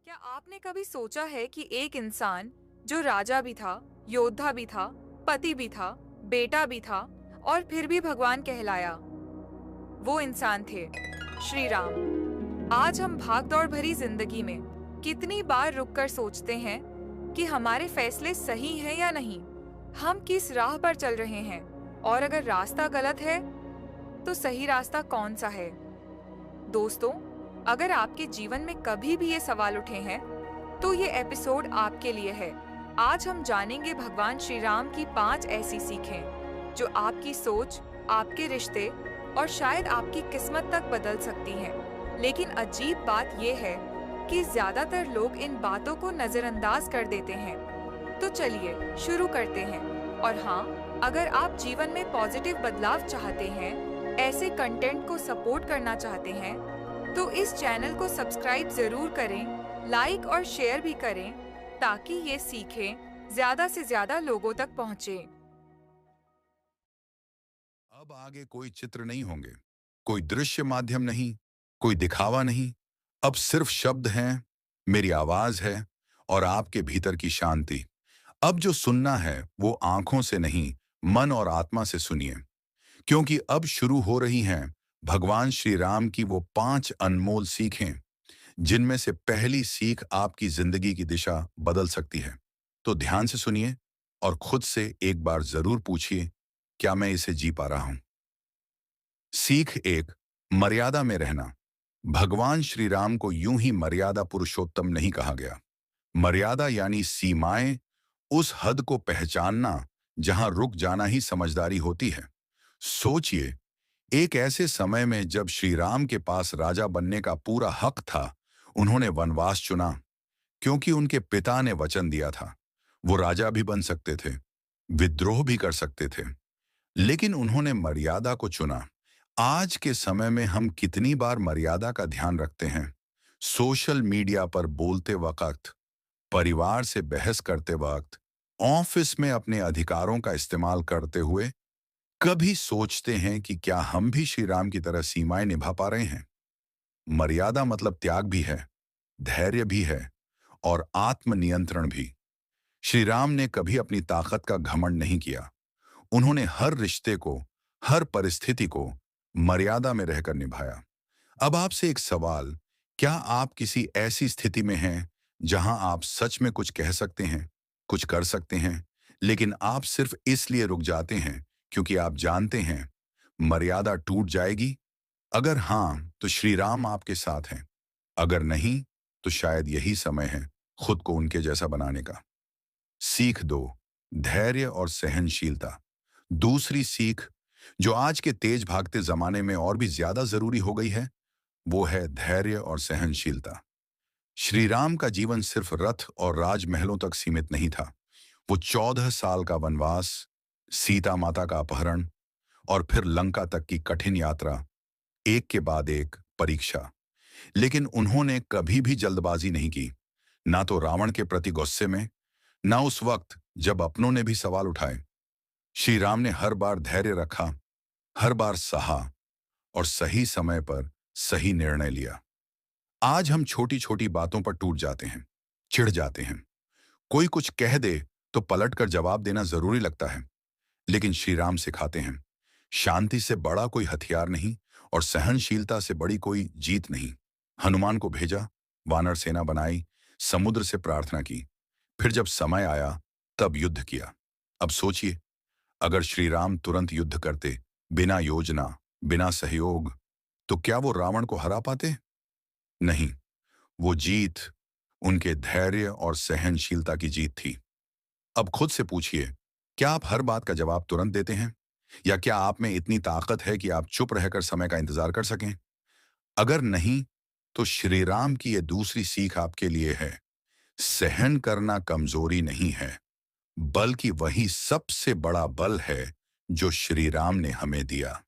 क्या आपने कभी सोचा है कि एक इंसान जो राजा भी था, योद्धा भी था, पति भी था, बेटा भी था और फिर भी भगवान कहलाया, वो इंसान थे श्री राम। आज हम भागदौड़ भरी जिंदगी में कितनी बार रुककर सोचते हैं कि हमारे फैसले सही हैं या नहीं, हम किस राह पर चल रहे हैं और अगर रास्ता गलत है तो सही रास्ता कौन सा है। दोस्तों, अगर आपके जीवन में कभी भी ये सवाल उठे हैं तो ये एपिसोड आपके लिए है। आज हम जानेंगे भगवान श्री राम की 5 ऐसी सीखें जो आपकी सोच, आपके रिश्ते और शायद आपकी किस्मत तक बदल सकती हैं। लेकिन अजीब बात यह है कि ज्यादातर लोग इन बातों को नजरअंदाज कर देते हैं। तो चलिए शुरू करते हैं। और हाँ, अगर आप जीवन में पॉजिटिव बदलाव चाहते हैं, ऐसे कंटेंट को सपोर्ट करना चाहते हैं, तो इस चैनल को सब्सक्राइब जरूर करें, लाइक और शेयर भी करें ताकि ये सीखें ज्यादा से ज्यादा लोगों तक पहुंचे। अब आगे कोई चित्र नहीं होंगे, कोई दृश्य माध्यम नहीं, कोई दिखावा नहीं। अब सिर्फ शब्द हैं, मेरी आवाज है और आपके भीतर की शांति। अब जो सुनना है वो आंखों से नहीं, मन और आत्मा से सुनिए, क्योंकि अब शुरू हो रही हैं भगवान श्री राम की वो 5 अनमोल सीखें, जिनमें से पहली सीख आपकी जिंदगी की दिशा बदल सकती है। तो ध्यान से सुनिए और खुद से एक बार जरूर पूछिए, क्या मैं इसे जी पा रहा हूं? सीख एक, मर्यादा में रहना। भगवान श्री राम को यूं ही मर्यादा पुरुषोत्तम नहीं कहा गया। मर्यादा यानी सीमाएं, उस हद को पहचानना जहां रुक जाना ही समझदारी होती है। सोचिए, एक ऐसे समय में जब श्री राम के पास राजा बनने का पूरा हक था, उन्होंने वनवास चुना क्योंकि उनके पिता ने वचन दिया था। वो राजा भी बन सकते थे, विद्रोह भी कर सकते थे, लेकिन उन्होंने मर्यादा को चुना। आज के समय में हम कितनी बार मर्यादा का ध्यान रखते हैं? सोशल मीडिया पर बोलते वक्त, परिवार से बहस करते वक्त, ऑफिस में अपने अधिकारों का इस्तेमाल करते हुए, कभी सोचते हैं कि क्या हम भी श्री राम की तरह सीमाएं निभा पा रहे हैं? मर्यादा मतलब त्याग भी है, धैर्य भी है और आत्मनियंत्रण भी। श्री राम ने कभी अपनी ताकत का घमंड नहीं किया। उन्होंने हर रिश्ते को, हर परिस्थिति को मर्यादा में रहकर निभाया। अब आपसे एक सवाल, क्या आप किसी ऐसी स्थिति में हैं जहां आप सच में कुछ कह सकते हैं, कुछ कर सकते हैं, लेकिन आप सिर्फ इसलिए रुक जाते हैं क्योंकि आप जानते हैं मर्यादा टूट जाएगी? अगर हां, तो श्री राम आपके साथ हैं। अगर नहीं, तो शायद यही समय है खुद को उनके जैसा बनाने का। सीख दो, धैर्य और सहनशीलता। दूसरी सीख, जो आज के तेज भागते जमाने में और भी ज्यादा जरूरी हो गई है, वो है धैर्य और सहनशीलता। श्री राम का जीवन सिर्फ रथ और राजमहलों तक सीमित नहीं था। वो 14 साल का वनवास, सीता माता का अपहरण और फिर लंका तक की कठिन यात्रा, एक के बाद एक परीक्षा। लेकिन उन्होंने कभी भी जल्दबाजी नहीं की, ना तो रावण के प्रति गुस्से में, ना उस वक्त जब अपनों ने भी सवाल उठाए। श्री राम ने हर बार धैर्य रखा, हर बार सहा और सही समय पर सही निर्णय लिया। आज हम छोटी छोटी बातों पर टूट जाते हैं, चिढ़ जाते हैं। कोई कुछ कह दे तो पलट कर जवाब देना जरूरी लगता है, लेकिन श्री राम सिखाते हैं, शांति से बड़ा कोई हथियार नहीं और सहनशीलता से बड़ी कोई जीत नहीं। हनुमान को भेजा, वानर सेना बनाई, समुद्र से प्रार्थना की, फिर जब समय आया तब युद्ध किया। अब सोचिए, अगर श्री राम तुरंत युद्ध करते, बिना योजना, बिना सहयोग, तो क्या वो रावण को हरा पाते? नहीं, वो जीत उनके धैर्य और सहनशीलता की जीत थी। अब खुद से पूछिए, क्या आप हर बात का जवाब तुरंत देते हैं? या क्या आप में इतनी ताकत है कि आप चुप रहकर समय का इंतजार कर सकें? अगर नहीं, तो श्री राम की ये दूसरी सीख आपके लिए है। सहन करना कमजोरी नहीं है, बल्कि वही सबसे बड़ा बल है जो श्री राम ने हमें दिया।